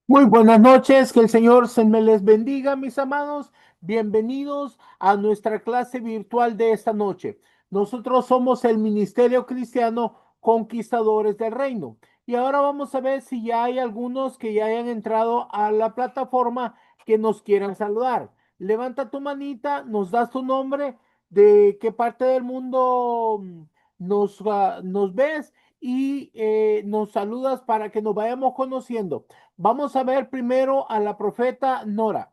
Muy buenas noches, que el Señor se me les bendiga, mis amados. Bienvenidos a nuestra clase virtual de esta noche. Nosotros somos el Ministerio Cristiano Conquistadores del Reino. Y ahora vamos a ver si ya hay algunos que ya hayan entrado a la plataforma que nos quieran saludar. Levanta tu manita, nos das tu nombre, de qué parte del mundo nos ves y nos saludas para que nos vayamos conociendo. Vamos a ver primero a la profeta Nora.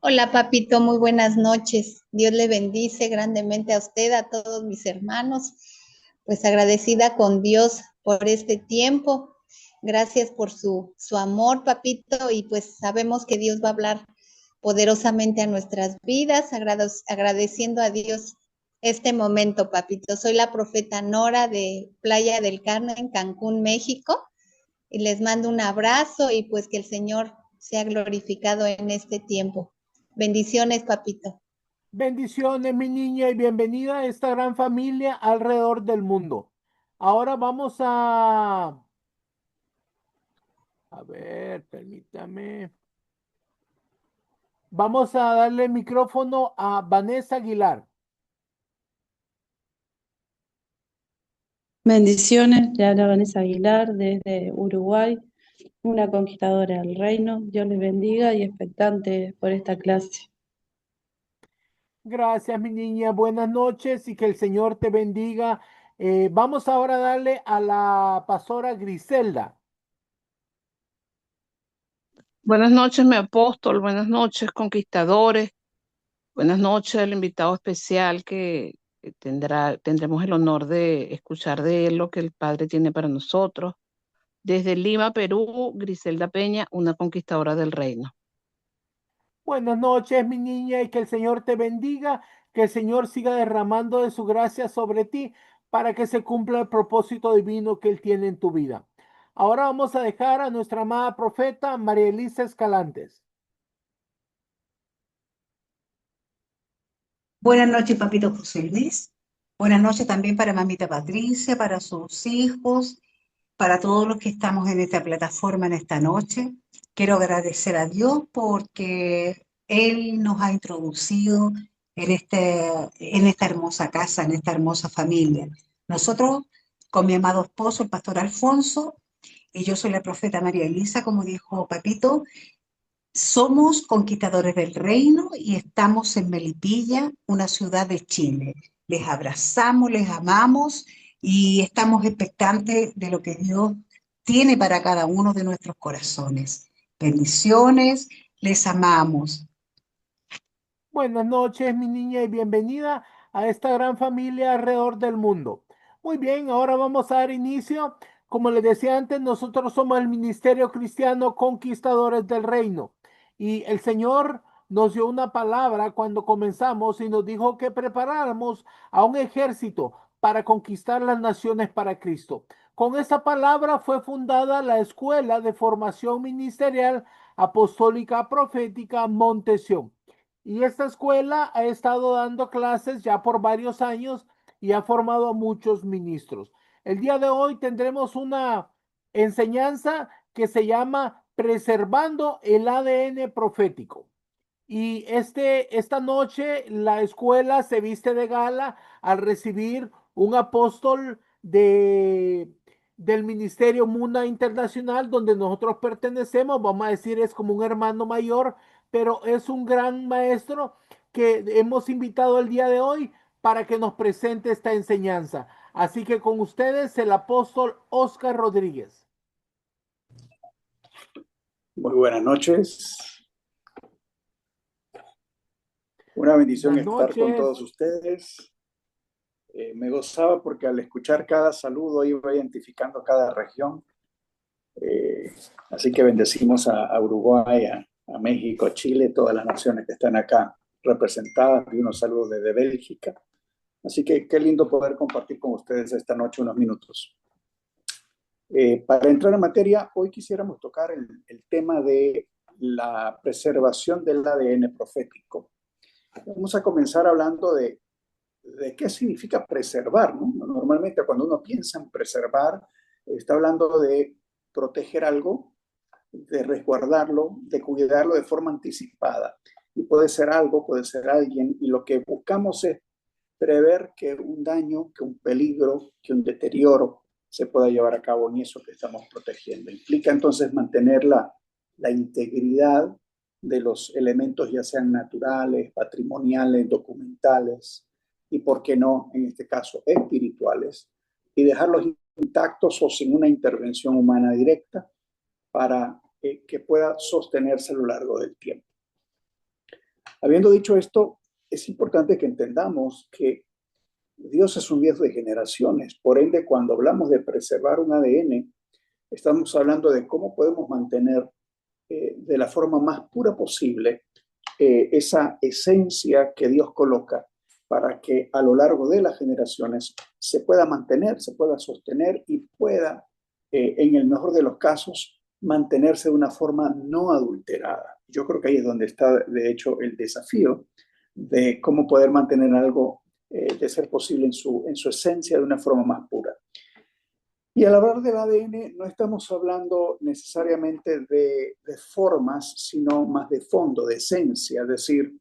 Hola, papito, muy buenas noches. Dios le bendice grandemente a usted, a todos mis hermanos. Pues agradecida con Dios por este tiempo. Gracias por su amor, papito, y pues sabemos que Dios va a hablar poderosamente a nuestras vidas, agradeciendo a Dios este momento, papito. Soy la profeta Nora de Playa del Carmen, Cancún, México, y les mando un abrazo y pues que el Señor sea glorificado en este tiempo. Bendiciones, papito. Bendiciones, mi niña, y bienvenida a esta gran familia alrededor del mundo. Ahora vamos a ver, permítame. Vamos a darle el micrófono a Vanessa Aguilar. Bendiciones, te habla Vanessa Aguilar desde Uruguay, una conquistadora del reino. Dios les bendiga y expectante por esta clase. Gracias, mi niña. Buenas noches y que el Señor te bendiga. Vamos ahora a darle a la pastora Griselda. Buenas noches, mi apóstol. Buenas noches, conquistadores. Buenas noches al invitado especial que tendremos el honor de escuchar de él lo que el Padre tiene para nosotros. Desde Lima, Perú, Griselda Peña, una conquistadora del reino. Buenas noches, mi niña, y que el Señor te bendiga, que el Señor siga derramando de su gracia sobre ti para que se cumpla el propósito divino que Él tiene en tu vida. Ahora vamos a dejar a nuestra amada profeta María Elisa Escalantes. Buenas noches, papito José Luis. Buenas noches también para mamita Patricia, para sus hijos, para todos los que estamos en esta plataforma en esta noche. Quiero agradecer a Dios porque Él nos ha introducido en esta hermosa casa, en esta hermosa familia. Nosotros, con mi amado esposo, el pastor Alfonso, y yo soy la profeta María Elisa, como dijo Papito, somos conquistadores del reino y estamos en Melipilla, una ciudad de Chile. Les abrazamos, les amamos y estamos expectantes de lo que Dios tiene para cada uno de nuestros corazones. Bendiciones, les amamos. Buenas noches, mi niña, y bienvenida a esta gran familia alrededor del mundo. Muy bien, ahora vamos a dar inicio. Como les decía antes, nosotros somos el Ministerio Cristiano Conquistadores del Reino. Y el Señor nos dio una palabra cuando comenzamos y nos dijo que preparáramos a un ejército para conquistar las naciones para Cristo. Con esa palabra fue fundada la Escuela de Formación Ministerial Apostólica Profética Montesión. Y esta escuela ha estado dando clases ya por varios años y ha formado a muchos ministros. El día de hoy tendremos una enseñanza que se llama Preservando el ADN Profético. Y esta noche la escuela se viste de gala al recibir un apóstol del Ministerio Muna Internacional, donde nosotros pertenecemos. Vamos a decir, es como un hermano mayor, pero es un gran maestro que hemos invitado el día de hoy para que nos presente esta enseñanza. Así que con ustedes el apóstol Oscar Rodríguez. Muy buenas noches. Una bendición Buenas estar con noches. todos ustedes. Me gozaba porque al escuchar cada saludo iba identificando cada región. Así que bendecimos a Uruguay, a México, a Chile, todas las naciones que están acá representadas. Y unos saludos desde Bélgica. Así que qué lindo poder compartir con ustedes esta noche unos minutos. Para entrar en materia, hoy quisiéramos tocar el tema de la preservación del ADN profético. Vamos a comenzar hablando de qué significa preservar, ¿no? Normalmente cuando uno piensa en preservar, está hablando de proteger algo, de resguardarlo, de cuidarlo de forma anticipada. Y puede ser algo, puede ser alguien, y lo que buscamos es prever que un daño, que un peligro, que un deterioro se pueda llevar a cabo en eso que estamos protegiendo. Implica entonces mantener la integridad de los elementos, ya sean naturales, patrimoniales, documentales y, por qué no, en este caso, espirituales, y dejarlos intactos o sin una intervención humana directa para que pueda sostenerse a lo largo del tiempo. Habiendo dicho esto, es importante que entendamos que Dios es un Dios de generaciones. Por ende, cuando hablamos de preservar un ADN, estamos hablando de cómo podemos mantener de la forma más pura posible esa esencia que Dios coloca para que a lo largo de las generaciones se pueda mantener, se pueda sostener y pueda, en el mejor de los casos, mantenerse de una forma no adulterada. Yo creo que ahí es donde está, de hecho, el desafío de cómo poder mantener algo de ser posible en su esencia de una forma más pura. Y al hablar del ADN no estamos hablando necesariamente de formas, sino más de fondo, de esencia. Es decir,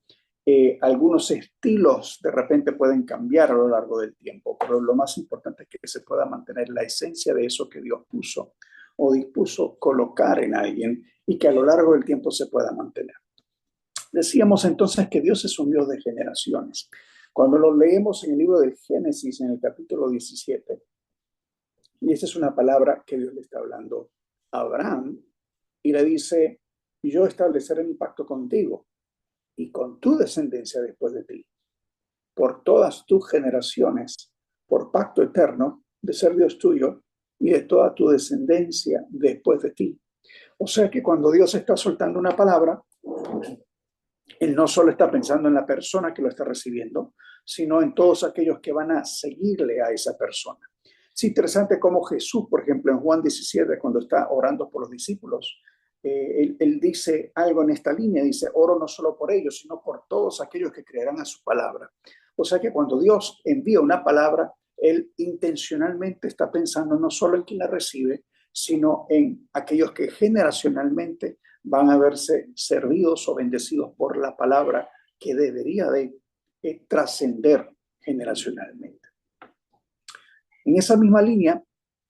algunos estilos de repente pueden cambiar a lo largo del tiempo, pero lo más importante es que se pueda mantener la esencia de eso que Dios puso o dispuso colocar en alguien y que a lo largo del tiempo se pueda mantener. Decíamos entonces que Dios es un Dios de generaciones. Cuando lo leemos en el libro del Génesis, en el capítulo 17, y esta es una palabra que Dios le está hablando a Abraham, y le dice: yo estableceré mi pacto contigo y con tu descendencia después de ti, por todas tus generaciones, por pacto eterno de ser Dios tuyo y de toda tu descendencia después de ti. O sea que cuando Dios está soltando una palabra, Él no solo está pensando en la persona que lo está recibiendo, sino en todos aquellos que van a seguirle a esa persona. Es interesante cómo Jesús, por ejemplo, en Juan 17, cuando está orando por los discípulos, él dice algo en esta línea, dice: oro no solo por ellos, sino por todos aquellos que creerán a su palabra. O sea que cuando Dios envía una palabra, Él intencionalmente está pensando no solo en quien la recibe, sino en aquellos que generacionalmente van a verse servidos o bendecidos por la palabra que debería de trascender generacionalmente. En esa misma línea,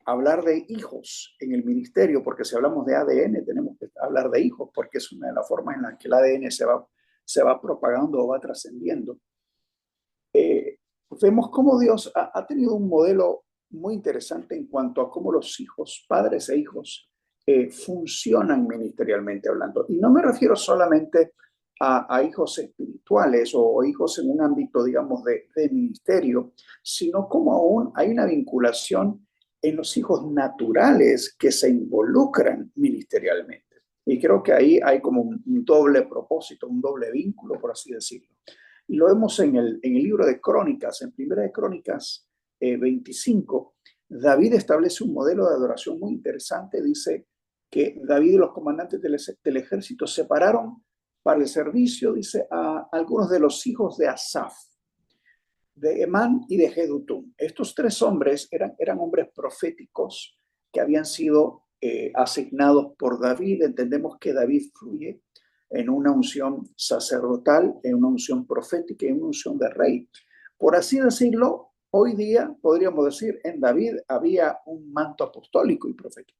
hablar de hijos en el ministerio, porque si hablamos de ADN tenemos que hablar de hijos, porque es una de las formas en las que el ADN se va propagando o va trascendiendo. Vemos cómo Dios ha tenido un modelo muy interesante en cuanto a cómo los hijos, padres e hijos, funcionan ministerialmente hablando. Y no me refiero solamente a hijos espirituales o hijos en un ámbito, digamos, de ministerio, sino como aún hay una vinculación en los hijos naturales que se involucran ministerialmente. Y creo que ahí hay como un doble propósito, un doble vínculo, por así decirlo. Y lo vemos en el libro de Crónicas, en Primera de Crónicas 25, David establece un modelo de adoración muy interesante. Dice que David y los comandantes del ejército separaron para el servicio, dice, a algunos de los hijos de Asaf, de Emán y de Jedutum. Estos tres hombres eran hombres proféticos que habían sido asignados por David. Entendemos que David fluye en una unción sacerdotal, en una unción profética y en una unción de rey. Por así decirlo, hoy día podríamos decir en David había un manto apostólico y profético.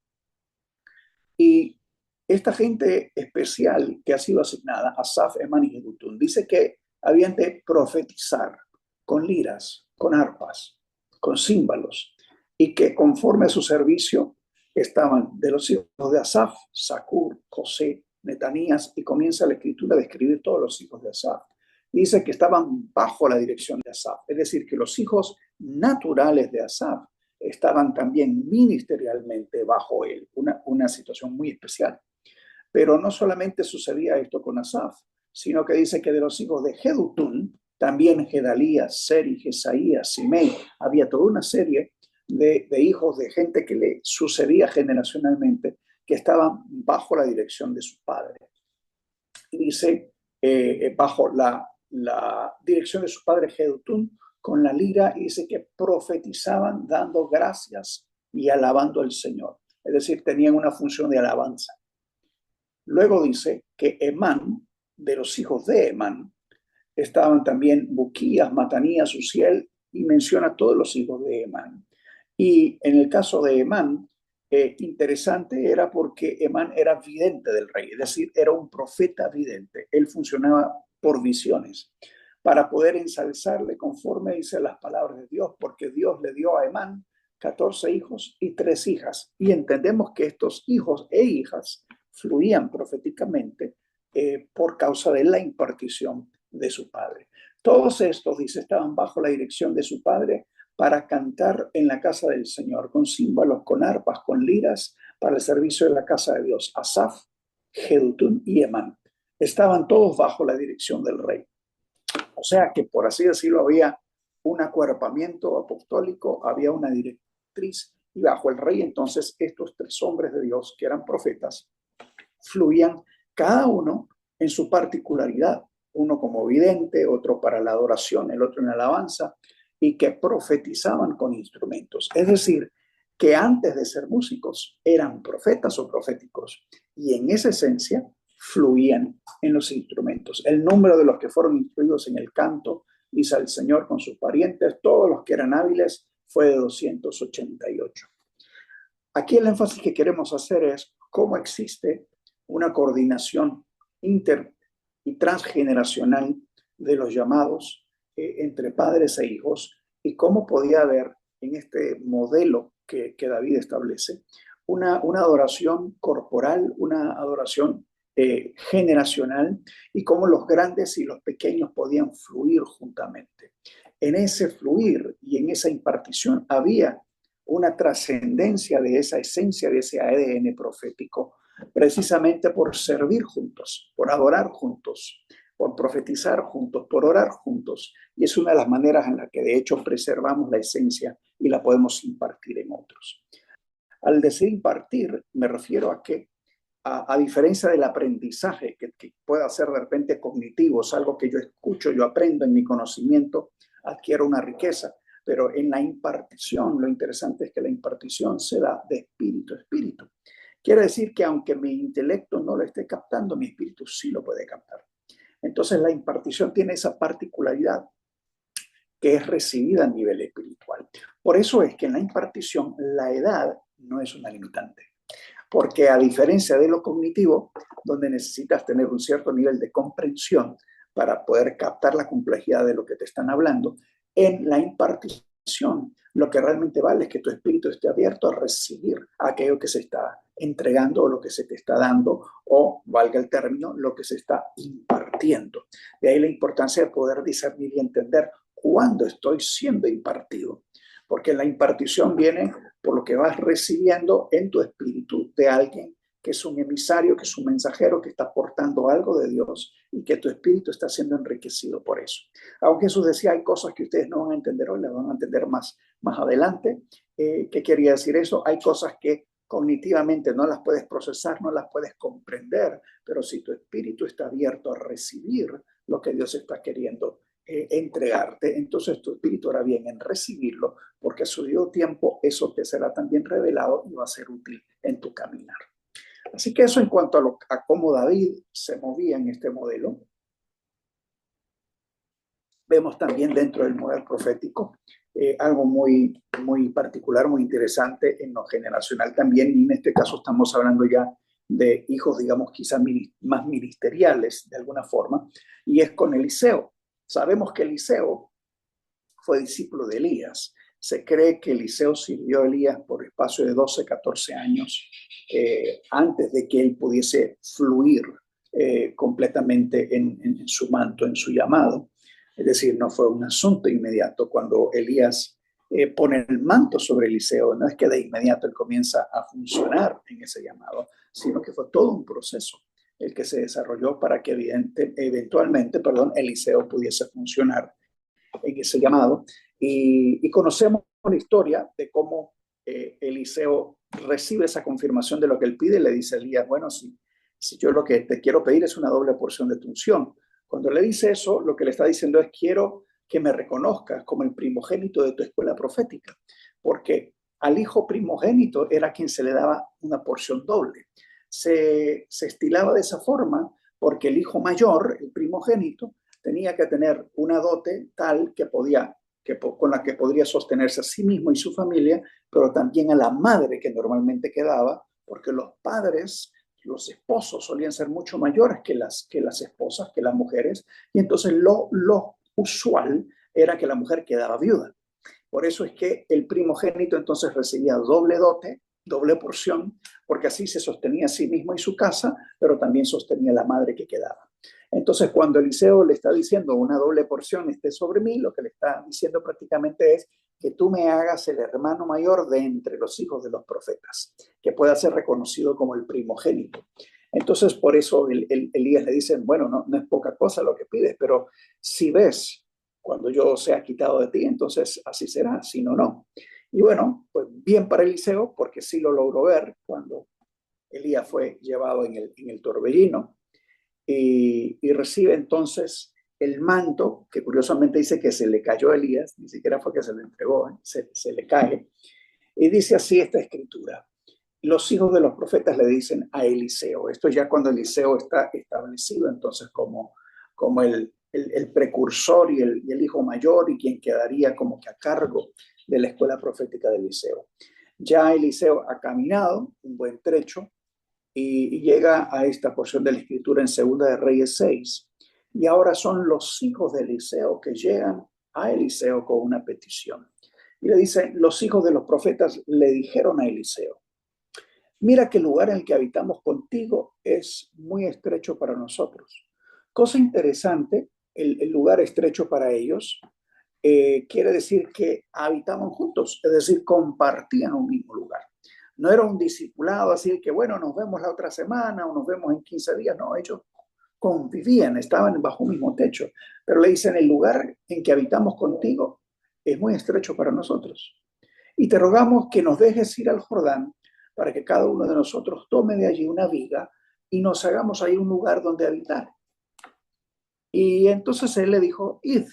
Y esta gente especial que ha sido asignada, Asaf, Emán y Jedutum, dice que habían de profetizar con liras, con arpas, con címbalos, y que conforme a su servicio estaban de los hijos de Asaf, Zacur, José, Netanías, y comienza la escritura a describir todos los hijos de Asaf. Dice que estaban bajo la dirección de Asaf, es decir, que los hijos naturales de Asaf estaban también ministerialmente bajo él, una situación muy especial. Pero no solamente sucedía esto con Asaf, sino que dice que de los hijos de Jedutún, también Gedalías, Seri, Jesaías, Simei, había toda una serie de hijos de gente que le sucedía generacionalmente, que estaban bajo la dirección de su padre. Dice, bajo la dirección de su padre Jedutún, con la lira, y dice que profetizaban dando gracias y alabando al Señor. Es decir, tenían una función de alabanza. Luego dice que Emán, de los hijos de Emán, estaban también Buquías, Matanías, Uziel, y menciona a todos los hijos de Emán. Y en el caso de Emán, interesante era porque Emán era vidente del rey, es decir, era un profeta vidente. Él funcionaba por visiones para poder ensalzarle conforme dice las palabras de Dios, porque Dios le dio a Emán 14 hijos y 3 hijas. Y entendemos que estos hijos e hijas fluían proféticamente por causa de la impartición de su padre. Todos estos, dice, estaban bajo la dirección de su padre para cantar en la casa del Señor, con címbalos, con arpas, con liras, para el servicio de la casa de Dios. Asaf, Jedutún y Emán. Estaban todos bajo la dirección del rey. O sea que, por así decirlo, había un acuerpamiento apostólico, había una directriz, y bajo el rey entonces estos 3 hombres de Dios, que eran profetas, fluían cada uno en su particularidad, uno como vidente, otro para la adoración, el otro en la alabanza, y que profetizaban con instrumentos. Es decir, que antes de ser músicos eran profetas o proféticos, y en esa esencia fluían en los instrumentos. El número de los que fueron instruidos en el canto, dice el Señor con sus parientes, todos los que eran hábiles, fue de 288. Aquí el énfasis que queremos hacer es cómo existe una coordinación inter y transgeneracional de los llamados entre padres e hijos, y cómo podía haber en este modelo que David establece una adoración corporal, una adoración generacional, y cómo los grandes y los pequeños podían fluir juntamente. En ese fluir y en esa impartición había una trascendencia de esa esencia, de ese ADN profético, precisamente por servir juntos, por adorar juntos, por profetizar juntos, por orar juntos. Y es una de las maneras en las que de hecho preservamos la esencia y la podemos impartir en otros. Al decir impartir, me refiero a que, a diferencia del aprendizaje, que pueda ser de repente cognitivo, es algo que yo escucho, yo aprendo en mi conocimiento, adquiero una riqueza, pero en la impartición, lo interesante es que la impartición se da de espíritu a espíritu. Quiere decir que aunque mi intelecto no lo esté captando, mi espíritu sí lo puede captar. Entonces la impartición tiene esa particularidad que es recibida a nivel espiritual. Por eso es que en la impartición la edad no es una limitante. Porque a diferencia de lo cognitivo, donde necesitas tener un cierto nivel de comprensión para poder captar la complejidad de lo que te están hablando, en la impartición lo que realmente vale es que tu espíritu esté abierto a recibir aquello que se está entregando o lo que se te está dando, o, valga el término, lo que se está impartiendo. De ahí la importancia de poder discernir y entender cuándo estoy siendo impartido. Porque la impartición viene por lo que vas recibiendo en tu espíritu de alguien que es un emisario, que es un mensajero, que está aportando algo de Dios y que tu espíritu está siendo enriquecido por eso. Aunque Jesús decía, hay cosas que ustedes no van a entender hoy, las van a entender más adelante. ¿Qué quería decir eso? Hay cosas que cognitivamente no las puedes procesar, no las puedes comprender, pero si tu espíritu está abierto a recibir lo que Dios está queriendo entregarte, entonces tu espíritu hará bien en recibirlo, porque a su debido tiempo eso te será también revelado y va a ser útil en tu caminar. Así que eso en cuanto a cómo David se movía en este modelo. Vemos también dentro del modelo profético algo muy particular, muy interesante en lo generacional también, y en este caso estamos hablando ya de hijos, digamos, quizás más ministeriales de alguna forma, y es con Eliseo. Sabemos que Eliseo fue discípulo de Elías, Se cree que Eliseo sirvió a Elías por espacio de 12, 14 años antes de que él pudiese fluir completamente en su manto, en su llamado. Es decir, no fue un asunto inmediato. Cuando Elías pone el manto sobre Eliseo, no es que de inmediato él comienza a funcionar en ese llamado, sino que fue todo un proceso el que se desarrolló para que eventualmente, Eliseo pudiese funcionar en ese llamado. Y conocemos la historia de cómo Eliseo recibe esa confirmación de lo que él pide y le dice a Elías, bueno, si yo lo que te quiero pedir es una doble porción de tu unción. Cuando le dice eso, lo que le está diciendo es, quiero que me reconozcas como el primogénito de tu escuela profética, porque al hijo primogénito era quien se le daba una porción doble. Se estilaba de esa forma porque el hijo mayor, el primogénito, tenía que tener una dote tal con la que podría sostenerse a sí mismo y su familia, pero también a la madre que normalmente quedaba, porque los padres, los esposos solían ser mucho mayores que las esposas, que las mujeres, y entonces lo usual era que la mujer quedaba viuda. Por eso es que el primogénito entonces recibía doble dote, doble porción, porque así se sostenía a sí mismo y su casa, pero también sostenía a la madre que quedaba. Entonces, cuando Eliseo le está diciendo una doble porción esté sobre mí, lo que le está diciendo prácticamente es que tú me hagas el hermano mayor de entre los hijos de los profetas, que pueda ser reconocido como el primogénito. Entonces, por eso Elías le dice, bueno, no es poca cosa lo que pides, pero si ves cuando yo sea quitado de ti, entonces así será, si no, no. Y bueno, pues bien para Eliseo, porque sí lo logró ver cuando Elías fue llevado en el torbellino y recibe entonces el manto, que curiosamente dice que se le cayó a Elías, ni siquiera fue que se le entregó, se le cae. Y dice así esta escritura. Los hijos de los profetas le dicen a Eliseo, esto ya cuando Eliseo está establecido entonces como el precursor y el hijo mayor y quien quedaría como que a cargo de la escuela profética de Eliseo. Ya Eliseo ha caminado un buen trecho y llega a esta porción de la escritura en Segunda de Reyes 6. Y ahora son los hijos de Eliseo que llegan a Eliseo con una petición. Y le dicen, los hijos de los profetas le dijeron a Eliseo, mira que el lugar en el que habitamos contigo es muy estrecho para nosotros. Cosa interesante, el lugar estrecho para ellos quiere decir que habitaban juntos, es decir, compartían un mismo lugar. No era un discipulado así que, bueno, nos vemos la otra semana o nos vemos en 15 días. No, ellos convivían, estaban bajo un mismo techo. Pero le dicen, el lugar en que habitamos contigo es muy estrecho para nosotros. Y te rogamos que nos dejes ir al Jordán para que cada uno de nosotros tome de allí una viga y nos hagamos ahí un lugar donde habitar. Y entonces él le dijo, id.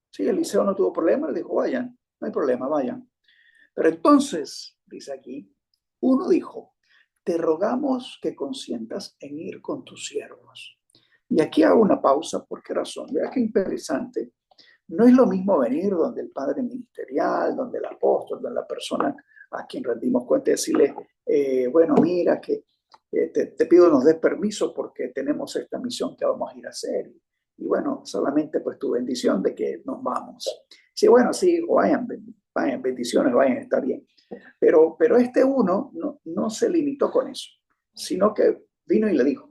Sí, Eliseo no tuvo problema, le dijo, vayan, no hay problema, vayan. Pero entonces, dice aquí, uno dijo, te rogamos que consientas en ir con tus siervos. Y aquí hago una pausa, ¿por qué razón? Vea qué interesante. No es lo mismo venir donde el padre ministerial, donde el apóstol, donde la persona a quien rendimos cuenta y decirle, bueno, mira, que te pido nos des permiso porque tenemos esta misión que vamos a ir a hacer. Y bueno, solamente pues tu bendición de que nos vamos. Sí, bueno, sí, vayan, bendiciones, vayan, está bien. Pero este uno no se limitó con eso, sino que vino y le dijo,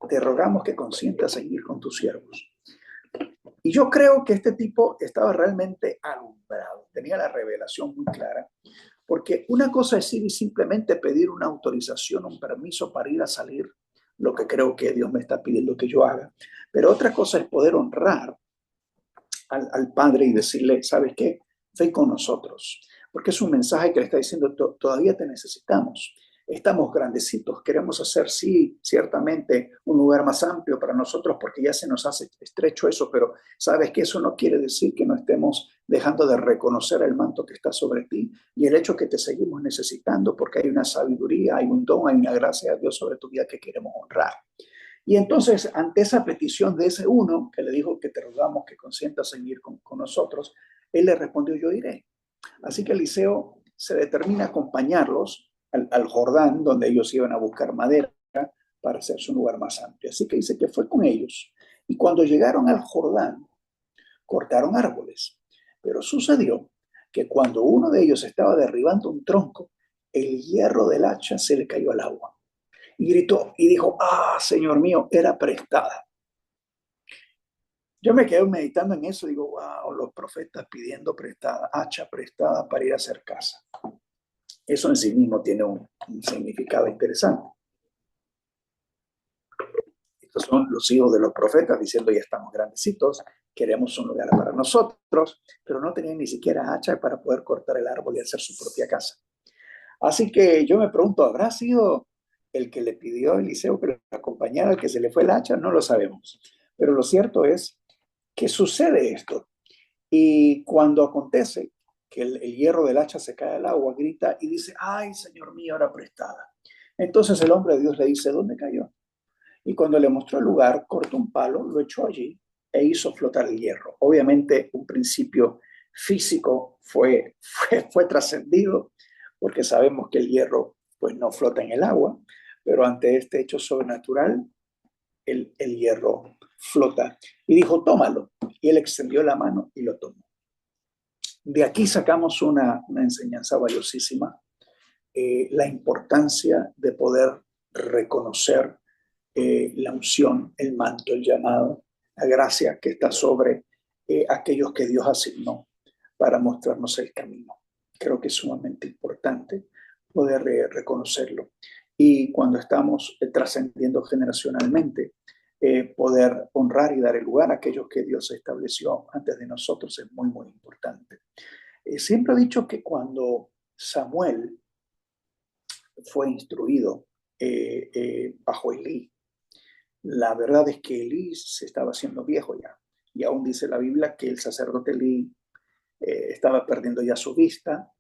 te rogamos que consientas en ir con tus siervos. Y yo creo que este tipo estaba realmente alumbrado, tenía la revelación muy clara, porque una cosa es ir y simplemente pedir una autorización, un permiso para ir a salir, lo que creo que Dios me está pidiendo que yo haga, pero otra cosa es poder honrar al Padre y decirle, ¿sabes qué? Ven con nosotros, porque es un mensaje que le está diciendo, todavía te necesitamos. Estamos grandecitos, queremos hacer, sí, ciertamente un lugar más amplio para nosotros porque ya se nos hace estrecho eso, pero sabes que eso no quiere decir que no estemos dejando de reconocer el manto que está sobre ti y el hecho que te seguimos necesitando porque hay una sabiduría, hay un don, hay una gracia de Dios sobre tu vida que queremos honrar. Y entonces, ante esa petición de ese uno, que le dijo que te rogamos que consientas en ir con nosotros, él le respondió, yo iré. Así que Eliseo se determina a acompañarlos al Jordán, donde ellos iban a buscar madera para hacerse un lugar más amplio. Así que dice que fue con ellos. Y cuando llegaron al Jordán, cortaron árboles. Pero sucedió que cuando uno de ellos estaba derribando un tronco, el hierro del hacha se le cayó al agua. Y gritó y dijo, ah, Señor mío, era prestada. Yo me quedé meditando en eso y digo, wow, los profetas pidiendo prestada, hacha prestada para ir a hacer casa. Eso en sí mismo tiene un significado interesante. Estos son los hijos de los profetas diciendo, ya estamos grandecitos, queremos un lugar para nosotros, pero no tenían ni siquiera hacha para poder cortar el árbol y hacer su propia casa. Así que yo me pregunto, ¿habrá sido el que le pidió a Eliseo que lo acompañara, al que se le fue el hacha? No lo sabemos. Pero lo cierto es que sucede esto. Y cuando acontece que el hierro del hacha se cae al agua, grita y dice, ay, Señor mío, era prestada. Entonces el hombre de Dios le dice, ¿dónde cayó? Y cuando le mostró el lugar, cortó un palo, lo echó allí e hizo flotar el hierro. Obviamente un principio físico fue trascendido, porque sabemos que el hierro pues no flota en el agua, pero ante este hecho sobrenatural, el hierro flota. Y dijo, tómalo. Y él extendió la mano y lo tomó. De aquí sacamos una enseñanza valiosísima, la importancia de poder reconocer la unción, el manto, el llamado, la gracia que está sobre aquellos que Dios asignó para mostrarnos el camino. Creo que es sumamente importante poder reconocerlo. Y cuando estamos trascendiendo generacionalmente, poder honrar y dar el lugar a aquellos que Dios estableció antes de nosotros es muy, muy importante. Siempre he dicho que cuando Samuel fue instruido bajo Elí, la verdad es que Elí se estaba haciendo viejo ya. Y aún dice la Biblia que el sacerdote Elí estaba perdiendo ya su vista,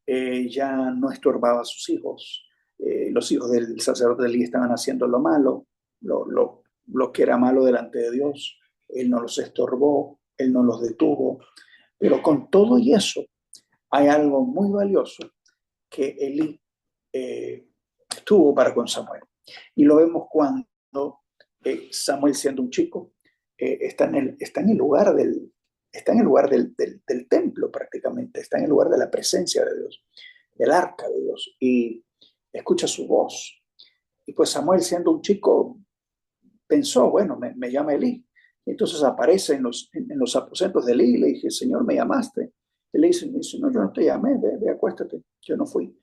ya no estorbaba a sus hijos. Los hijos del sacerdote Elí estaban haciendo lo malo, lo que era malo delante de Dios. Él no los estorbó, él no los detuvo. Pero con todo y eso, hay algo muy valioso que Elí tuvo para con Samuel. Y lo vemos cuando Samuel, siendo un chico, está en el lugar del templo prácticamente, está en el lugar de la presencia de Dios, del arca de Dios, y escucha su voz. Y pues Samuel, siendo un chico, pensó, bueno, me llama Elí. Entonces aparece en los aposentos de Elí y le dije, Señor, ¿me llamaste? Él le dice, no, yo no te llamé, ve, acuéstate, yo no fui.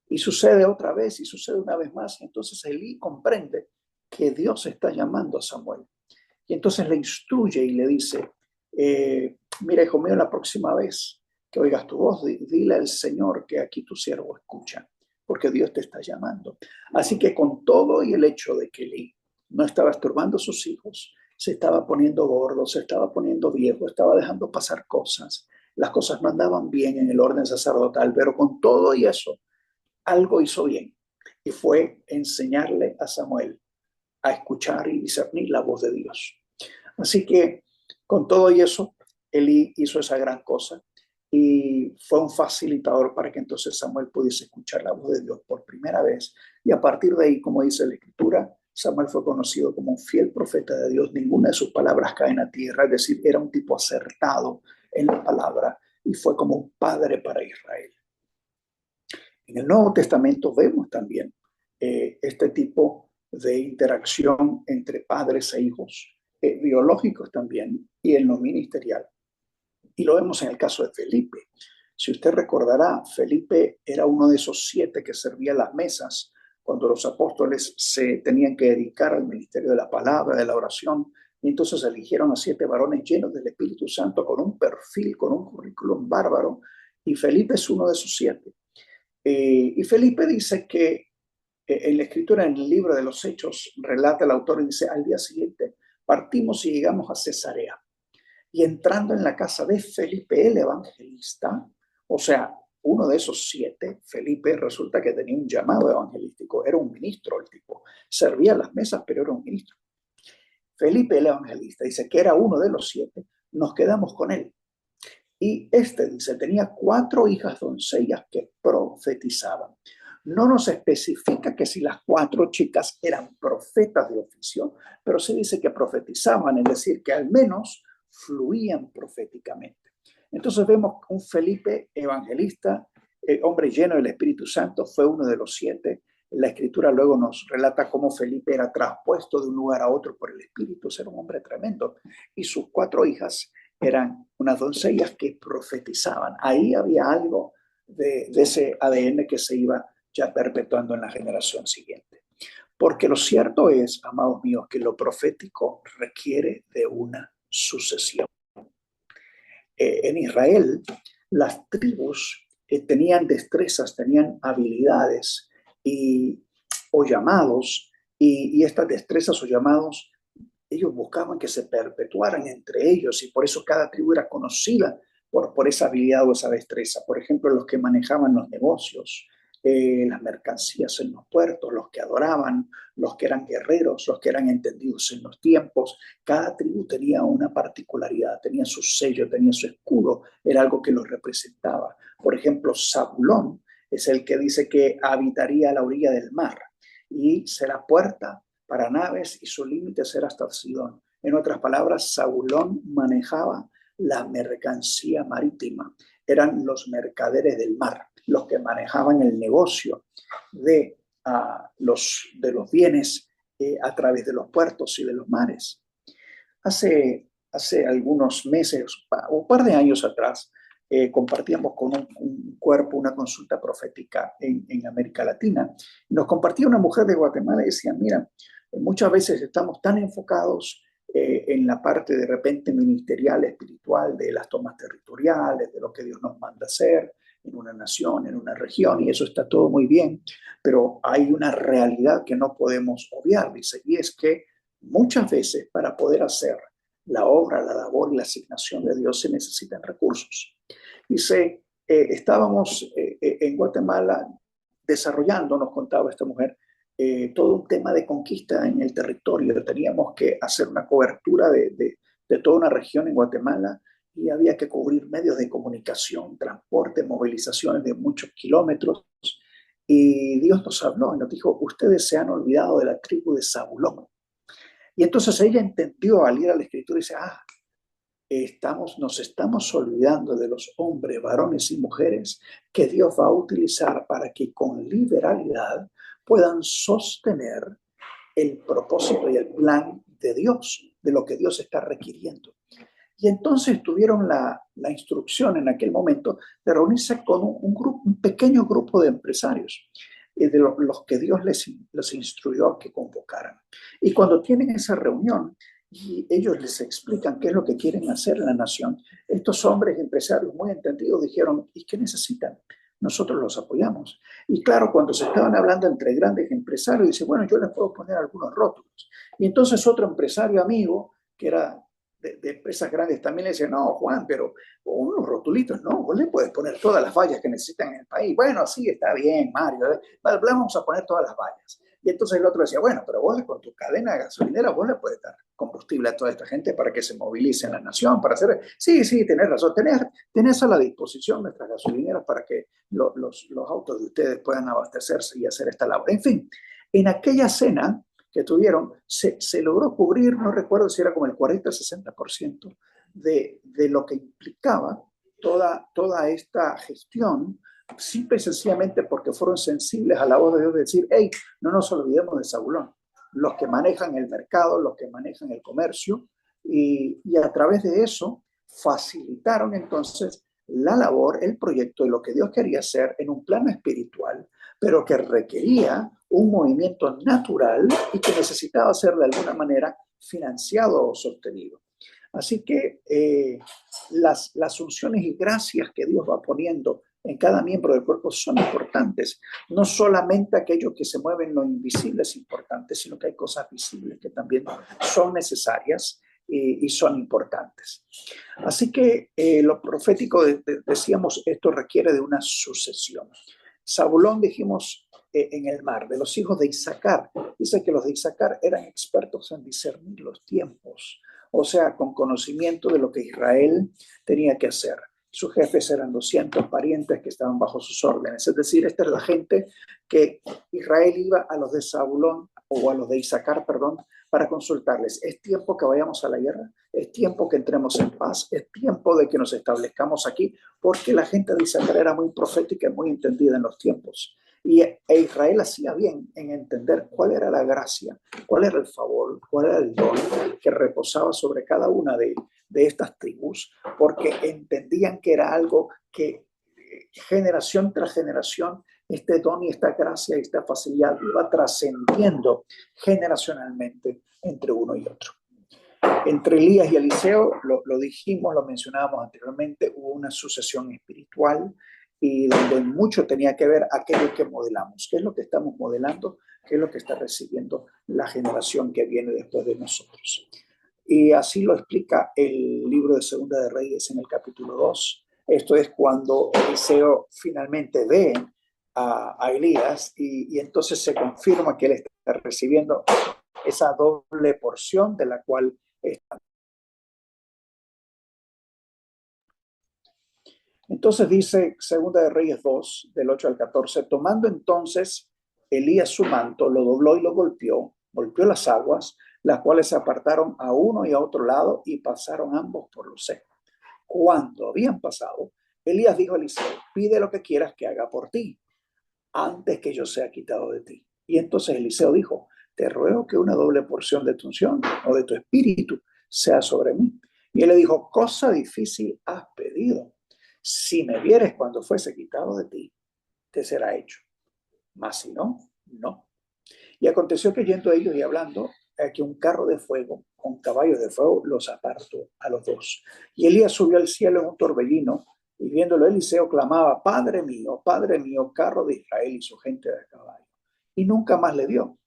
Y sucede otra vez y sucede una vez más. Y entonces Elí comprende que Dios está llamando a Samuel. Y entonces le instruye y le dice, mira, hijo mío, la próxima vez que oigas tu voz, dile al Señor que aquí tu siervo escucha, porque Dios te está llamando. Así que con todo y el hecho de que Elí no estaba estorbando a sus hijos, se estaba poniendo gordo, se estaba poniendo viejo, estaba dejando pasar cosas, las cosas no andaban bien en el orden sacerdotal, pero con todo y eso, algo hizo bien, y fue enseñarle a Samuel a escuchar y discernir la voz de Dios. Así que con todo y eso, Elí hizo esa gran cosa y fue un facilitador para que entonces Samuel pudiese escuchar la voz de Dios por primera vez. Y a partir de ahí, como dice la Escritura, Samuel fue conocido como un fiel profeta de Dios. Ninguna de sus palabras caen a tierra, es decir, era un tipo acertado en la palabra y fue como un padre para Israel. En el Nuevo Testamento vemos también este tipo de interacción entre padres e hijos, biológicos también, y en lo ministerial. Y lo vemos en el caso de Felipe. Si usted recordará, Felipe era uno de esos 7 que servía las mesas cuando los apóstoles se tenían que dedicar al ministerio de la palabra, de la oración, y entonces eligieron a 7 varones llenos del Espíritu Santo, con un perfil, con un currículum bárbaro, y Felipe es uno de esos 7. Y Felipe dice que en la escritura, en el libro de los Hechos, relata el autor y dice, al día siguiente partimos y llegamos a Cesarea. Y entrando en la casa de Felipe el evangelista, o sea, uno de esos 7, Felipe, resulta que tenía un llamado evangelístico, era un ministro el tipo, servía las mesas, pero era un ministro. Felipe el evangelista dice que era uno de los 7, nos quedamos con él. Y dice, tenía 4 hijas doncellas que profetizaban. No nos especifica que si las 4 chicas eran profetas de oficio, pero se dice que profetizaban, es decir, que al menos fluían proféticamente. Entonces vemos un Felipe evangelista, hombre lleno del Espíritu Santo, fue uno de los 7. La Escritura luego nos relata cómo Felipe era traspuesto de un lugar a otro por el Espíritu, era un hombre tremendo. Y sus 4 hijas eran unas doncellas que profetizaban. Ahí había algo de ese ADN que se iba ya perpetuando en la generación siguiente. Porque lo cierto es, amados míos, que lo profético requiere de una sucesión. En Israel, las tribus tenían destrezas, tenían habilidades o llamados, y estas destrezas o llamados, ellos buscaban que se perpetuaran entre ellos, y por eso cada tribu era conocida por esa habilidad o esa destreza. Por ejemplo, los que manejaban los negocios, las mercancías en los puertos, los que adoraban, los que eran guerreros, los que eran entendidos en los tiempos. Cada tribu tenía una particularidad, tenía su sello, tenía su escudo, era algo que los representaba. Por ejemplo, Zabulón es el que dice que habitaría a la orilla del mar y será puerta para naves y su límite será hasta Sidón. En otras palabras, Zabulón manejaba la mercancía marítima, eran los mercaderes del mar, los que manejaban el negocio de los bienes a través de los puertos y de los mares. Hace algunos meses, un par de años atrás, compartíamos con un cuerpo una consulta profética en América Latina. Nos compartía una mujer de Guatemala y decía, mira, muchas veces estamos tan enfocados en la parte de repente ministerial, espiritual, de las tomas territoriales, de lo que Dios nos manda hacer en una nación, en una región, y eso está todo muy bien, pero hay una realidad que no podemos obviar, dice, y es que muchas veces para poder hacer la obra, la labor y la asignación de Dios se necesitan recursos. Dice, estábamos en Guatemala desarrollando, nos contaba esta mujer, todo un tema de conquista en el territorio. Teníamos que hacer una cobertura de toda una región en Guatemala y había que cubrir medios de comunicación, transporte, movilizaciones de muchos kilómetros. Y Dios nos habló y nos dijo, ustedes se han olvidado de la tribu de Zabulón. Y entonces ella entendió al ir a la Escritura y dice, nos estamos olvidando de los hombres, varones y mujeres que Dios va a utilizar para que con liberalidad puedan sostener el propósito y el plan de Dios, de lo que Dios está requiriendo. Y entonces tuvieron la instrucción en aquel momento de reunirse con un pequeño grupo de empresarios, de los que Dios les instruyó a que convocaran. Y cuando tienen esa reunión y ellos les explican qué es lo que quieren hacer en la nación, estos hombres empresarios muy entendidos dijeron, ¿y qué necesitan? Nosotros los apoyamos. Y claro, cuando se estaban hablando entre grandes empresarios, dice, bueno, yo les puedo poner algunos rótulos. Y entonces otro empresario amigo, que era de empresas grandes, también le dice, no, Juan, pero unos rotulitos, no, vos le puedes poner todas las vallas que necesitan en el país. Bueno, sí, está bien, Mario, vamos a poner todas las vallas. Y entonces el otro decía, bueno, pero vos con tu cadena de gasolinera, vos le puedes dar combustible a toda esta gente para que se movilice en la nación, para hacer... Sí, tenés razón, tenés a la disposición nuestras gasolineras para que los autos de ustedes puedan abastecerse y hacer esta labor. En fin, en aquella cena que tuvieron, se logró cubrir, no recuerdo si era como el 40-60% de lo que implicaba toda esta gestión, simple y sencillamente porque fueron sensibles a la voz de Dios de decir, hey, no nos olvidemos de Zabulón, los que manejan el mercado, los que manejan el comercio, y a través de eso facilitaron entonces la labor, el proyecto de lo que Dios quería hacer en un plano espiritual, pero que requería un movimiento natural y que necesitaba ser de alguna manera financiado o sostenido. Así que las unciones y gracias que Dios va poniendo en cada miembro del cuerpo son importantes. No solamente aquellos que se mueven en lo invisible es importante, sino que hay cosas visibles que también son necesarias y son importantes. Así que lo profético, decíamos, esto requiere de una sucesión. Zabulón, dijimos, en el mar, de los hijos de Isaacar. Dice que los de Isaacar eran expertos en discernir los tiempos, o sea, con conocimiento de lo que Israel tenía que hacer. Sus jefes eran 200 parientes que estaban bajo sus órdenes. Es decir, esta es la gente que Israel iba a los de Zabulón, o a los de Isaacar, perdón, para consultarles, ¿es tiempo que vayamos a la guerra? ¿Es tiempo que entremos en paz? ¿Es tiempo de que nos establezcamos aquí? Porque la gente de Isaacar era muy profética y muy entendida en los tiempos. E Israel hacía bien en entender cuál era la gracia, cuál era el favor, cuál era el don que reposaba sobre cada una de estas tribus, porque entendían que era algo que generación tras generación, este don y esta gracia y esta facilidad iba trascendiendo generacionalmente entre uno y otro. Entre Elías y Eliseo, lo dijimos, lo mencionábamos anteriormente, hubo una sucesión espiritual y donde mucho tenía que ver aquello que modelamos. ¿Qué es lo que estamos modelando? ¿Qué es lo que está recibiendo la generación que viene después de nosotros? Y así lo explica el libro de Segunda de Reyes en el capítulo 2. Esto es cuando Eliseo finalmente ve a Elías y entonces se confirma que él está recibiendo esa doble porción de la cual está. Entonces dice Segunda de Reyes 2, del 8 al 14, tomando entonces Elías su manto, lo dobló y lo golpeó las aguas, las cuales se apartaron a uno y a otro lado y pasaron ambos por lo seco. Cuando habían pasado, Elías dijo a Eliseo, pide lo que quieras que haga por ti, antes que yo sea quitado de ti. Y entonces Eliseo dijo, te ruego que una doble porción de tu unción o de tu espíritu sea sobre mí. Y él le dijo, cosa difícil has pedido. Si me vieres cuando fuese quitado de ti, te será hecho. Mas si no, no. Y aconteció que yendo ellos y hablando, que un carro de fuego con caballos de fuego los apartó a los dos. Y Elías subió al cielo en un torbellino, y viéndolo Eliseo clamaba, Padre mío, carro de Israel y su gente de caballo. Y nunca más le dio.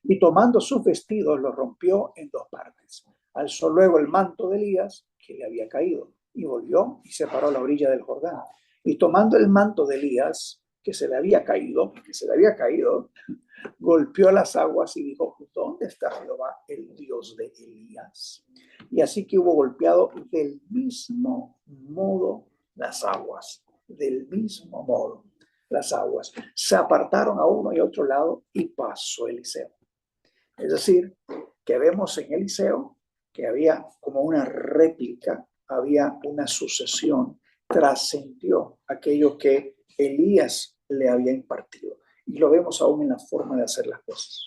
Y tomando sus vestidos, los rompió en dos partes. Alzó luego el manto de Elías, que le había caído, y volvió y se paró a la orilla del Jordán. Y tomando el manto de Elías, que se le había caído, golpeó las aguas y dijo, ¿dónde está Jehová, el Dios de Elías? Y así que hubo golpeado del mismo modo las aguas, se apartaron a uno y a otro lado y pasó Eliseo. Es decir, que vemos en Eliseo que había como una réplica, había una sucesión, trascendió aquello que Elías le había impartido. Y lo vemos aún en la forma de hacer las cosas.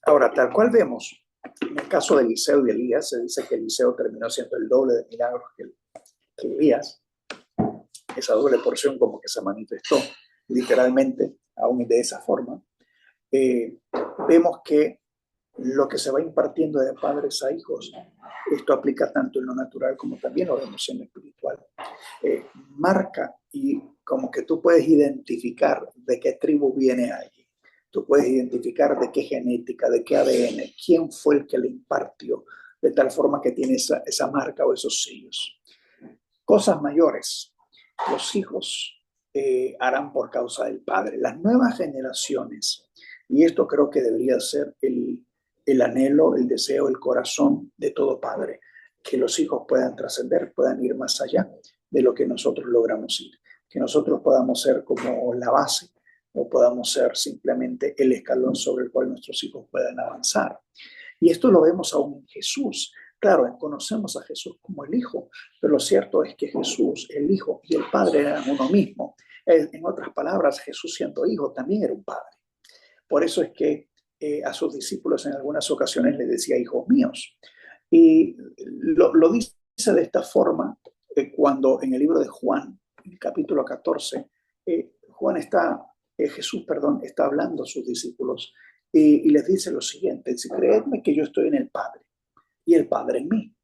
Ahora, tal cual vemos, en el caso de Eliseo y Elías, se dice que Eliseo terminó siendo el doble de milagros que Elías. Esa doble porción como que se manifestó literalmente, aún de esa forma. Vemos que lo que se va impartiendo de padres a hijos, esto aplica tanto en lo natural como también lo vemos en lo espiritual. Marca y como que tú puedes identificar de qué tribu viene alguien. Tú puedes identificar de qué genética, de qué ADN, quién fue el que le impartió, de tal forma que tiene esa marca o esos sellos. Cosas mayores, los hijos harán por causa del padre. Las nuevas generaciones, y esto creo que debería ser el anhelo, el deseo, el corazón de todo padre, que los hijos puedan trascender, puedan ir más allá de lo que nosotros logramos ir, que nosotros podamos ser como la base o podamos ser simplemente el escalón sobre el cual nuestros hijos puedan avanzar. Y esto lo vemos aún en Jesús. Claro, conocemos a Jesús como el Hijo, pero lo cierto es que Jesús, el Hijo y el Padre eran uno mismo. En otras palabras, Jesús siendo Hijo también era un Padre. Por eso es que a sus discípulos en algunas ocasiones les decía hijos míos. Y lo dice de esta forma cuando en el libro de Juan, en el capítulo 14, Jesús está hablando a sus discípulos y les dice lo siguiente, dice, creedme que yo estoy en el Padre y el Padre en mí.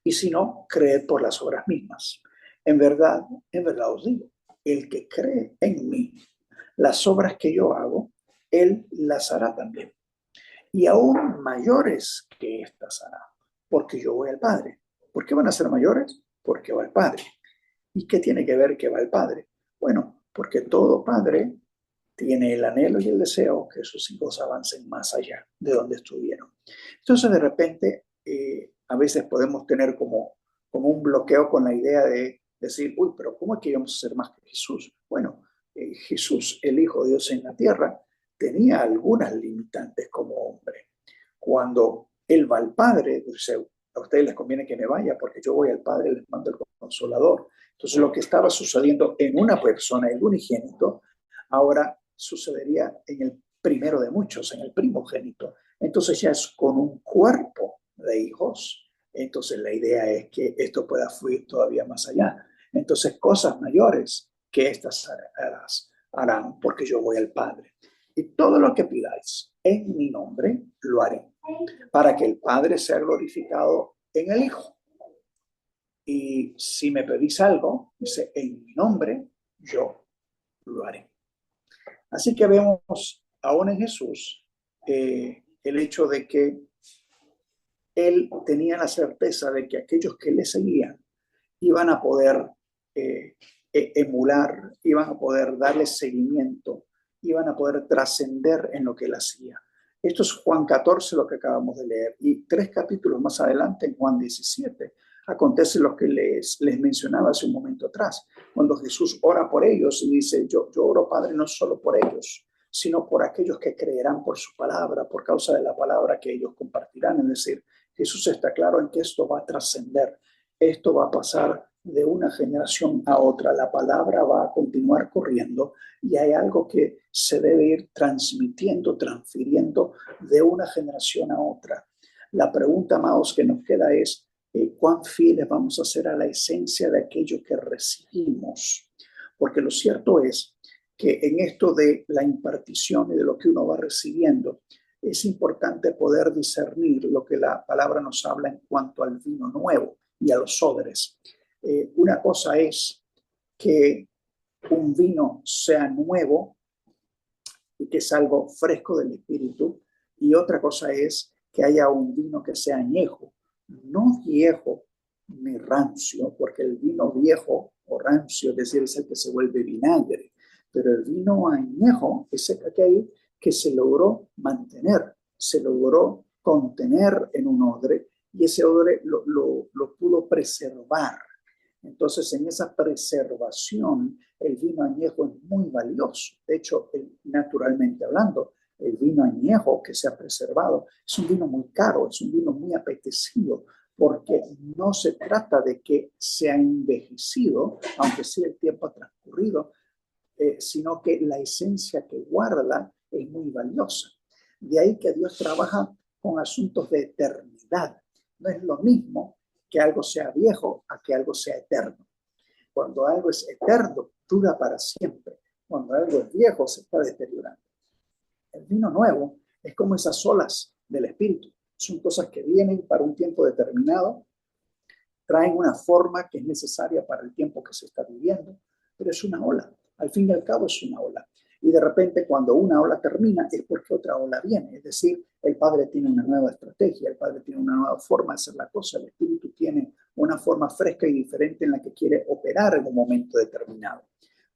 Y si no, creed por las obras mismas. En verdad os digo, el que cree en mí, las obras que yo hago, él las hará también. Y aún mayores que estas hará, porque yo voy al Padre. ¿Por qué van a ser mayores? Porque va al Padre. ¿Y qué tiene que ver que va al Padre? Bueno, porque todo padre tiene el anhelo y el deseo que sus hijos avancen más allá de donde estuvieron. Entonces, de repente, a veces podemos tener como un bloqueo con la idea de decir, uy, pero ¿cómo es que íbamos a ser más que Jesús? Bueno, Jesús, el Hijo de Dios en la tierra, tenía algunas limitantes como hombre. Cuando él va al Padre, dice, a ustedes les conviene que me vaya porque yo voy al Padre y les mando el Consolador. Entonces lo que estaba sucediendo en una persona, el unigénito, ahora sucedería en el primero de muchos, en el primogénito. Entonces ya es con un cuerpo de hijos. Entonces la idea es que esto pueda fluir todavía más allá. Entonces cosas mayores que estas harán porque yo voy al Padre. Y todo lo que pidáis en mi nombre lo haré, para que el Padre sea glorificado en el Hijo. Y si me pedís algo, dice, en mi nombre yo lo haré. Así que vemos aún en Jesús el hecho de que él tenía la certeza de que aquellos que le seguían iban a poder emular, iban a poder darle seguimiento, iban a poder trascender en lo que él hacía. Esto es Juan 14, lo que acabamos de leer, y 3 capítulos más adelante, en Juan 17, acontece lo que les mencionaba hace un momento atrás, cuando Jesús ora por ellos y dice, yo oro, Padre, no solo por ellos, sino por aquellos que creerán por su palabra, por causa de la palabra que ellos compartirán. Es decir, Jesús está claro en que esto va a trascender, esto va a pasar de una generación a otra, la palabra va a continuar corriendo y hay algo que se debe ir transmitiendo, transfiriendo de una generación a otra. La pregunta, amados, que nos queda es, ¿cuán fieles vamos a ser a la esencia de aquello que recibimos? Porque lo cierto es que en esto de la impartición y de lo que uno va recibiendo, es importante poder discernir lo que la palabra nos habla en cuanto al vino nuevo y a los odres. Una cosa es que un vino sea nuevo y que es algo fresco del espíritu, y otra cosa es que haya un vino que sea añejo, no viejo ni rancio, porque el vino viejo o rancio, es decir, es el que se vuelve vinagre, pero el vino añejo es aquel que se logró mantener, se logró contener en un odre, y ese odre lo pudo preservar. Entonces, en esa preservación, el vino añejo es muy valioso. De hecho, naturalmente hablando, el vino añejo que se ha preservado es un vino muy caro, es un vino muy apetecido, porque no se trata de que se ha envejecido, aunque sí el tiempo ha transcurrido, sino que la esencia que guarda es muy valiosa. De ahí que Dios trabaja con asuntos de eternidad. No es lo mismo que algo sea viejo a que algo sea eterno. Cuando algo es eterno, dura para siempre. Cuando algo es viejo, se está deteriorando. El vino nuevo es como esas olas del espíritu. Son cosas que vienen para un tiempo determinado, traen una forma que es necesaria para el tiempo que se está viviendo, pero es una ola. Al fin y al cabo es una ola. Y de repente cuando una ola termina es porque otra ola viene. Es decir, el Padre tiene una nueva estrategia, el Padre tiene una nueva forma de hacer la cosa, el Espíritu tiene una forma fresca y diferente en la que quiere operar en un momento determinado.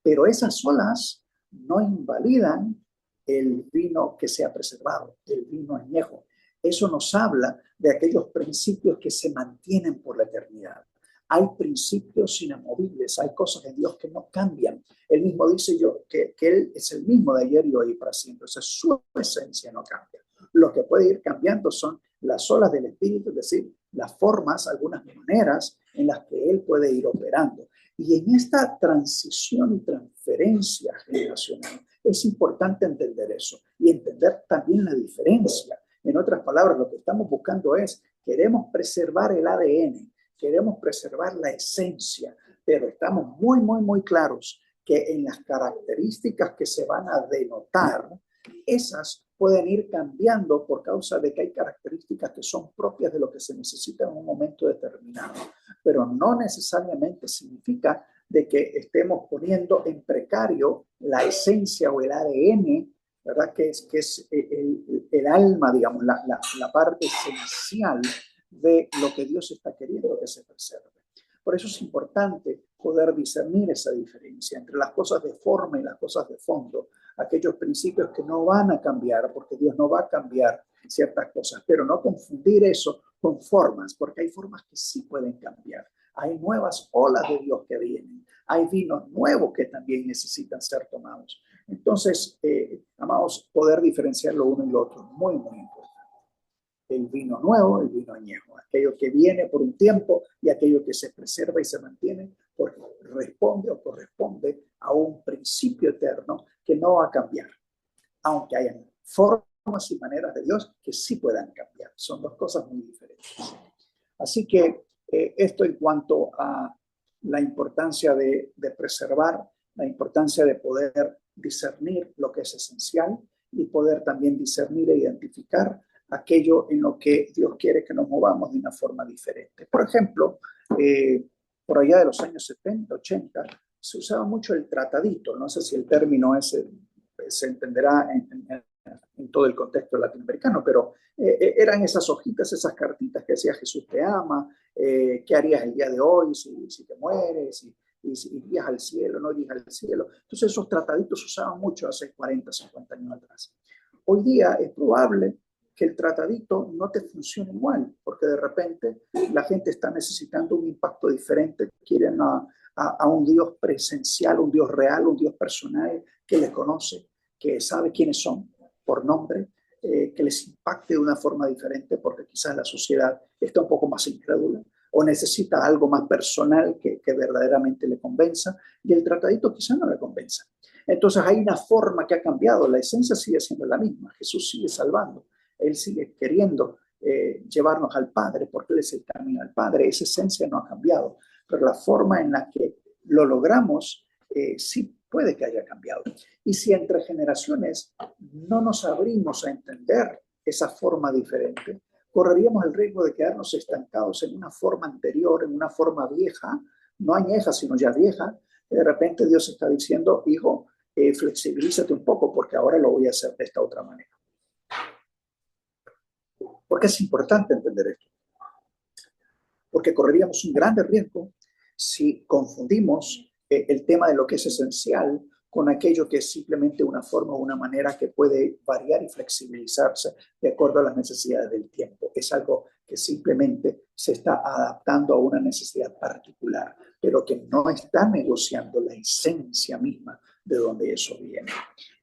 Pero esas olas no invalidan el vino que se ha preservado, el vino añejo. Eso nos habla de aquellos principios que se mantienen por la eternidad. Hay principios inamovibles, hay cosas en Dios que no cambian. Él mismo dice que Él es el mismo de ayer y hoy para siempre. O sea, su esencia no cambia. Lo que puede ir cambiando son las olas del Espíritu, es decir, las formas, algunas maneras en las que Él puede ir operando. Y en esta transición y transferencia generacional es importante entender eso y entender también la diferencia. En otras palabras, lo que estamos buscando es, queremos preservar el ADN, queremos preservar la esencia, pero estamos muy, muy, muy claros que en las características que se van a denotar, esas pueden ir cambiando por causa de que hay características que son propias de lo que se necesita en un momento determinado, pero no necesariamente significa de que estemos poniendo en precario la esencia o el ADN, ¿verdad? Que es el alma, digamos, la parte esencial de lo que Dios está queriendo que se preserve. Por eso es importante poder discernir esa diferencia entre las cosas de forma y las cosas de fondo, aquellos principios que no van a cambiar, porque Dios no va a cambiar ciertas cosas, pero no confundir eso con formas, porque hay formas que sí pueden cambiar. Hay nuevas olas de Dios que vienen, hay vinos nuevos que también necesitan ser tomados. Entonces, amados, poder diferenciar lo uno y lo otro, muy, muy importante. El vino nuevo, el vino añejo, aquello que viene por un tiempo y aquello que se preserva y se mantiene porque responde o corresponde a un principio eterno que no va a cambiar, aunque hayan formas y maneras de Dios que sí puedan cambiar. Son dos cosas muy diferentes. Así que esto en cuanto a la importancia de preservar, la importancia de poder discernir lo que es esencial y poder también discernir e identificar aquello en lo que Dios quiere que nos movamos de una forma diferente. Por ejemplo, por allá de los años 70, 80, se usaba mucho el tratadito. No sé si el término se entenderá en todo el contexto latinoamericano, pero eran esas hojitas, esas cartitas que decía Jesús te ama, qué harías el día de hoy si te mueres, y si irías al cielo, no irías al cielo. Entonces esos trataditos se usaban mucho hace 40, 50 años atrás. Hoy día es probable que el tratadito no te funcione igual, porque de repente la gente está necesitando un impacto diferente, quieren a un Dios presencial, un Dios real, un Dios personal que les conoce, que sabe quiénes son por nombre, que les impacte de una forma diferente, porque quizás la sociedad está un poco más incrédula o necesita algo más personal que verdaderamente le convenza, y el tratadito quizás no le convenza. Entonces hay una forma que ha cambiado, la esencia sigue siendo la misma, Jesús sigue salvando, Él sigue queriendo llevarnos al Padre, porque Él es el camino al Padre, esa esencia no ha cambiado, pero la forma en la que lo logramos sí puede que haya cambiado. Y si entre generaciones no nos abrimos a entender esa forma diferente, correríamos el riesgo de quedarnos estancados en una forma anterior, en una forma vieja, no añeja, sino ya vieja. De repente Dios está diciendo, hijo, flexibilízate un poco porque ahora lo voy a hacer de esta otra manera. Porque es importante entender esto. Porque correríamos un grande riesgo si confundimos el tema de lo que es esencial con aquello que es simplemente una forma o una manera que puede variar y flexibilizarse de acuerdo a las necesidades del tiempo. Es algo que simplemente se está adaptando a una necesidad particular, pero que no está negociando la esencia misma de donde eso viene.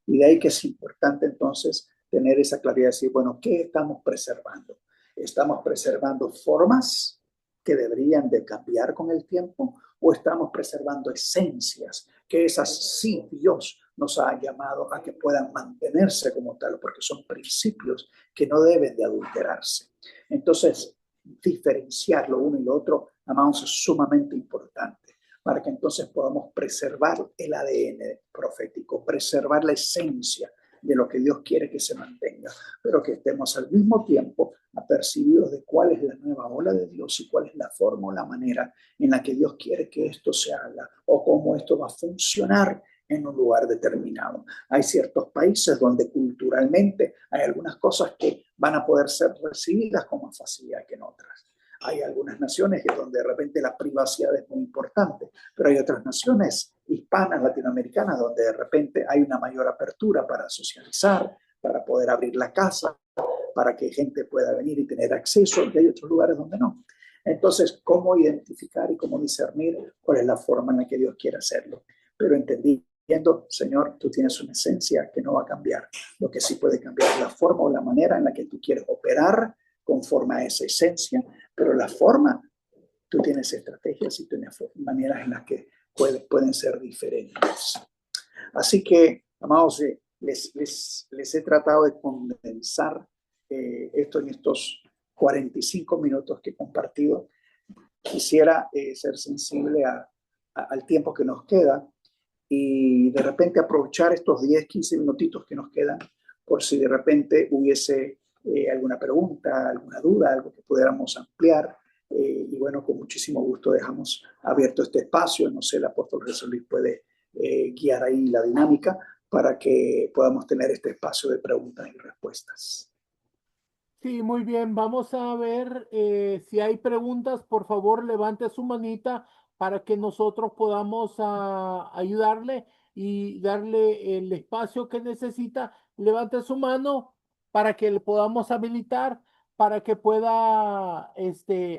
Y de ahí que es importante entonces tener esa claridad de decir, bueno, ¿qué estamos preservando? ¿Estamos preservando formas que deberían de cambiar con el tiempo, o estamos preservando esencias que esas sí Dios nos ha llamado a que puedan mantenerse como tal, porque son principios que no deben de adulterarse? Entonces, diferenciar lo uno y lo otro, amados, es sumamente importante para que entonces podamos preservar el ADN profético, preservar la esencia de lo que Dios quiere que se mantenga, pero que estemos al mismo tiempo apercibidos de cuál es la nueva ola de Dios y cuál es la forma o la manera en la que Dios quiere que esto se haga o cómo esto va a funcionar en un lugar determinado. Hay ciertos países donde culturalmente hay algunas cosas que van a poder ser recibidas con más facilidad que en otras. Hay algunas naciones donde de repente la privacidad es muy importante, pero hay otras naciones hispanas, latinoamericanas, donde de repente hay una mayor apertura para socializar, para poder abrir la casa, para que gente pueda venir y tener acceso, y hay otros lugares donde no. Entonces, ¿cómo identificar y cómo discernir cuál es la forma en la que Dios quiere hacerlo? Pero entendiendo, Señor, tú tienes una esencia que no va a cambiar. Lo que sí puede cambiar es la forma o la manera en la que tú quieres operar conforme a esa esencia, pero la forma, tú tienes estrategias y tienes maneras en las que pueden ser diferentes. Así que, amados, les he tratado de condensar esto en estos 45 minutos que he compartido. Quisiera ser sensible al tiempo que nos queda y de repente aprovechar estos 10, 15 minutitos que nos quedan por si de repente hubiese alguna pregunta, alguna duda, algo que pudiéramos ampliar. Y bueno, con muchísimo gusto dejamos abierto este espacio. No sé, el apóstol Jesús Luis puede guiar ahí la dinámica para que podamos tener este espacio de preguntas y respuestas. Sí, muy bien. Vamos a ver si hay preguntas. Por favor, levante su manita para que nosotros podamos ayudarle y darle el espacio que necesita. Levante su mano para que le podamos habilitar para que pueda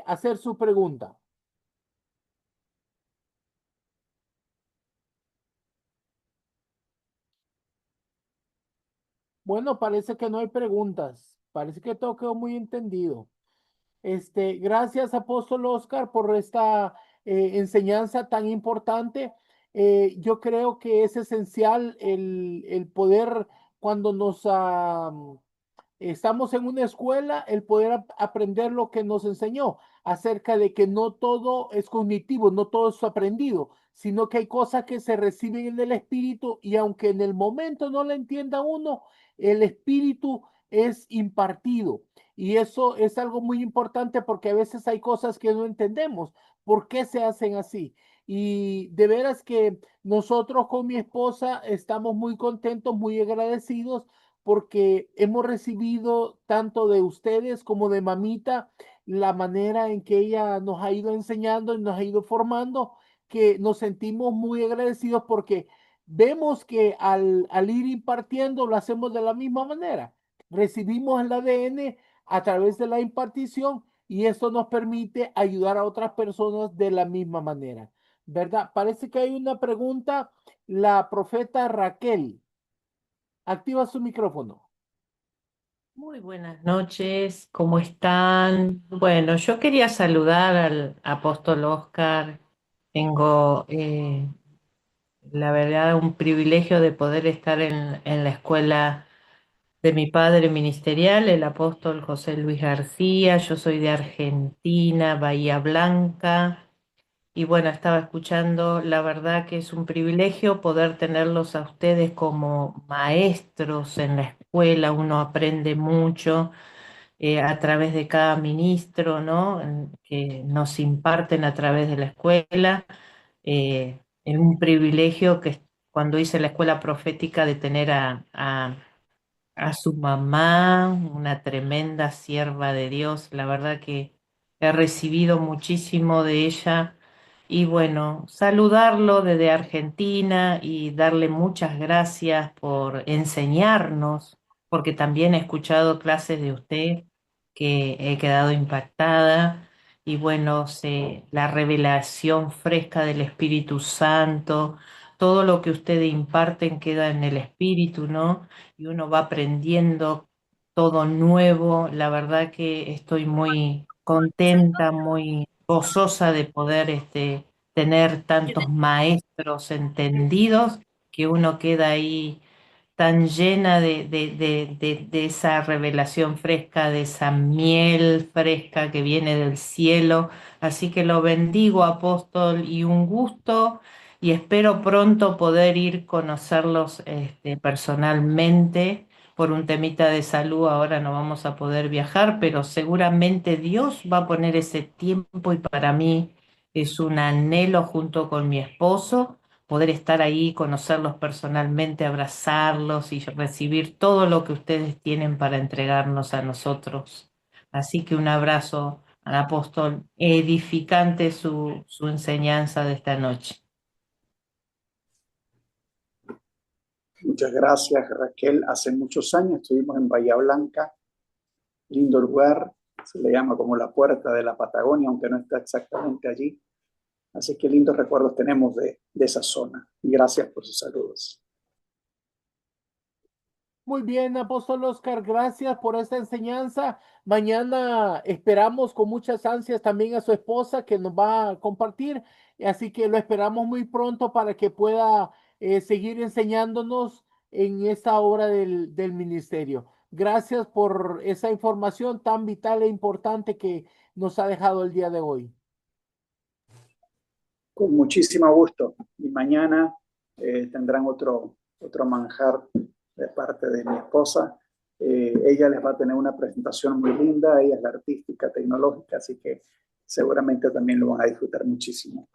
hacer su pregunta. Bueno, parece que no hay preguntas. Parece que todo quedó muy entendido. Gracias, Apóstol Oscar, por esta enseñanza tan importante. Yo creo que es esencial el poder, cuando estamos en una escuela, el poder aprender lo que nos enseñó acerca de que no todo es cognitivo, no todo es aprendido, sino que hay cosas que se reciben en el espíritu y aunque en el momento no la entienda uno, el espíritu es impartido. Y eso es algo muy importante porque a veces hay cosas que no entendemos. ¿Por qué se hacen así? Y de veras que nosotros con mi esposa estamos muy contentos, muy agradecidos porque hemos recibido tanto de ustedes como de mamita la manera en que ella nos ha ido enseñando y nos ha ido formando, que nos sentimos muy agradecidos porque vemos que al ir impartiendo lo hacemos de la misma manera. Recibimos el ADN a través de la impartición y eso nos permite ayudar a otras personas de la misma manera, ¿verdad? Parece que hay una pregunta, la profeta Raquel. Activa su micrófono. Muy buenas noches, ¿cómo están? Bueno, yo quería saludar al apóstol Oscar. Tengo, la verdad, un privilegio de poder estar en la escuela de mi padre ministerial, el apóstol José Luis García. Yo soy de Argentina, Bahía Blanca. Y bueno, estaba escuchando, la verdad que es un privilegio poder tenerlos a ustedes como maestros en la escuela. Uno aprende mucho a través de cada ministro, ¿no? Que nos imparten a través de la escuela. Es un privilegio que cuando hice la escuela profética de tener a su mamá, una tremenda sierva de Dios. La verdad que he recibido muchísimo de ella. Y bueno, saludarlo desde Argentina y darle muchas gracias por enseñarnos, porque también he escuchado clases de usted que he quedado impactada. Y bueno, la revelación fresca del Espíritu Santo, todo lo que ustedes imparten queda en el Espíritu, ¿no? Y uno va aprendiendo todo nuevo. La verdad que estoy muy contenta, muy gozosa de poder tener tantos maestros entendidos que uno queda ahí tan llena de esa revelación fresca, de esa miel fresca que viene del cielo. Así que lo bendigo, apóstol, y un gusto, y espero pronto poder ir conocerlos personalmente. Por un temita de salud ahora no vamos a poder viajar, pero seguramente Dios va a poner ese tiempo y para mí es un anhelo junto con mi esposo poder estar ahí, conocerlos personalmente, abrazarlos y recibir todo lo que ustedes tienen para entregarnos a nosotros. Así que un abrazo al apóstol, edificante su enseñanza de esta noche. Muchas gracias, Raquel. Hace muchos años estuvimos en Bahía Blanca, lindo lugar, se le llama como la puerta de la Patagonia, aunque no está exactamente allí. Así que lindos recuerdos tenemos de esa zona. Y gracias por sus saludos. Muy bien, Apóstol Oscar, gracias por esta enseñanza. Mañana esperamos con muchas ansias también a su esposa que nos va a compartir, así que lo esperamos muy pronto para que pueda seguir enseñándonos en esta obra del ministerio. Gracias por esa información tan vital e importante que nos ha dejado el día de hoy. Con muchísimo gusto. Y mañana tendrán otro manjar de parte de mi esposa. Ella les va a tener una presentación muy linda. Ella es la artística, tecnológica, así que seguramente también lo van a disfrutar muchísimo.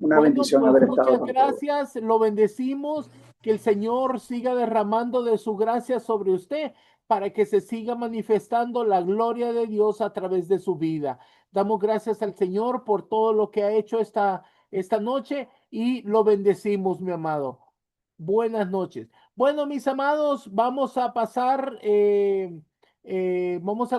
Una Bueno, bendición pues haber estado muchas con todos. gracias, lo bendecimos, que el Señor siga derramando de su gracia sobre usted para que se siga manifestando la gloria de Dios a través de su vida. Damos gracias al Señor por todo lo que ha hecho esta noche y lo bendecimos, mi amado. Buenas noches. Bueno, mis amados, vamos a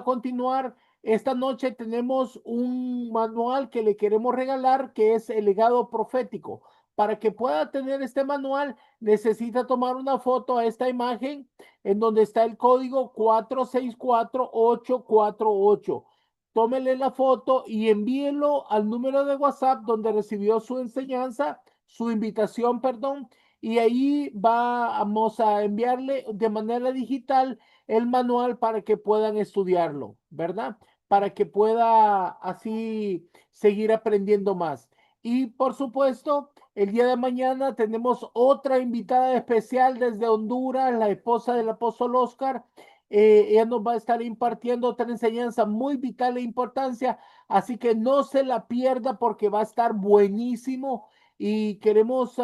continuar. Esta noche tenemos un manual que le queremos regalar que es el legado profético para que pueda tener este manual, necesita tomar una foto a esta imagen en donde está el código 464848. Tómele la foto y envíelo al número de WhatsApp donde recibió su enseñanza, su invitación, perdón, y ahí vamos a enviarle de manera digital el manual para que puedan estudiarlo, ¿verdad? Para que pueda así seguir aprendiendo más. Y por supuesto, el día de mañana tenemos otra invitada especial desde Honduras, la esposa del apóstol Oscar. Ella nos va a estar impartiendo otra enseñanza muy vital e importancia, así que no se la pierda porque va a estar buenísimo y queremos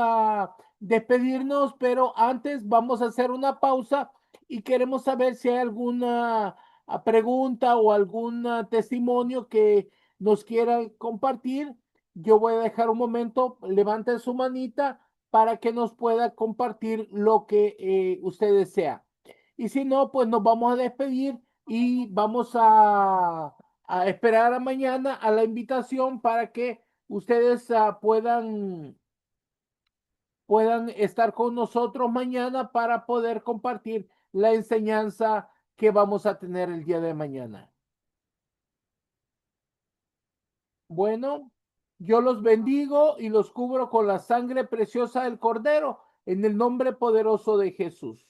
despedirnos, pero antes vamos a hacer una pausa y queremos saber si hay alguna pregunta o algún testimonio que nos quieran compartir. Yo voy a dejar un momento, levanten su manita para que nos pueda compartir lo que usted desea. Y si no, pues nos vamos a despedir y vamos a esperar a mañana a la invitación para que ustedes puedan estar con nosotros mañana para poder compartir la enseñanza que vamos a tener el día de mañana. Bueno, yo los bendigo y los cubro con la sangre preciosa del Cordero en el nombre poderoso de Jesús.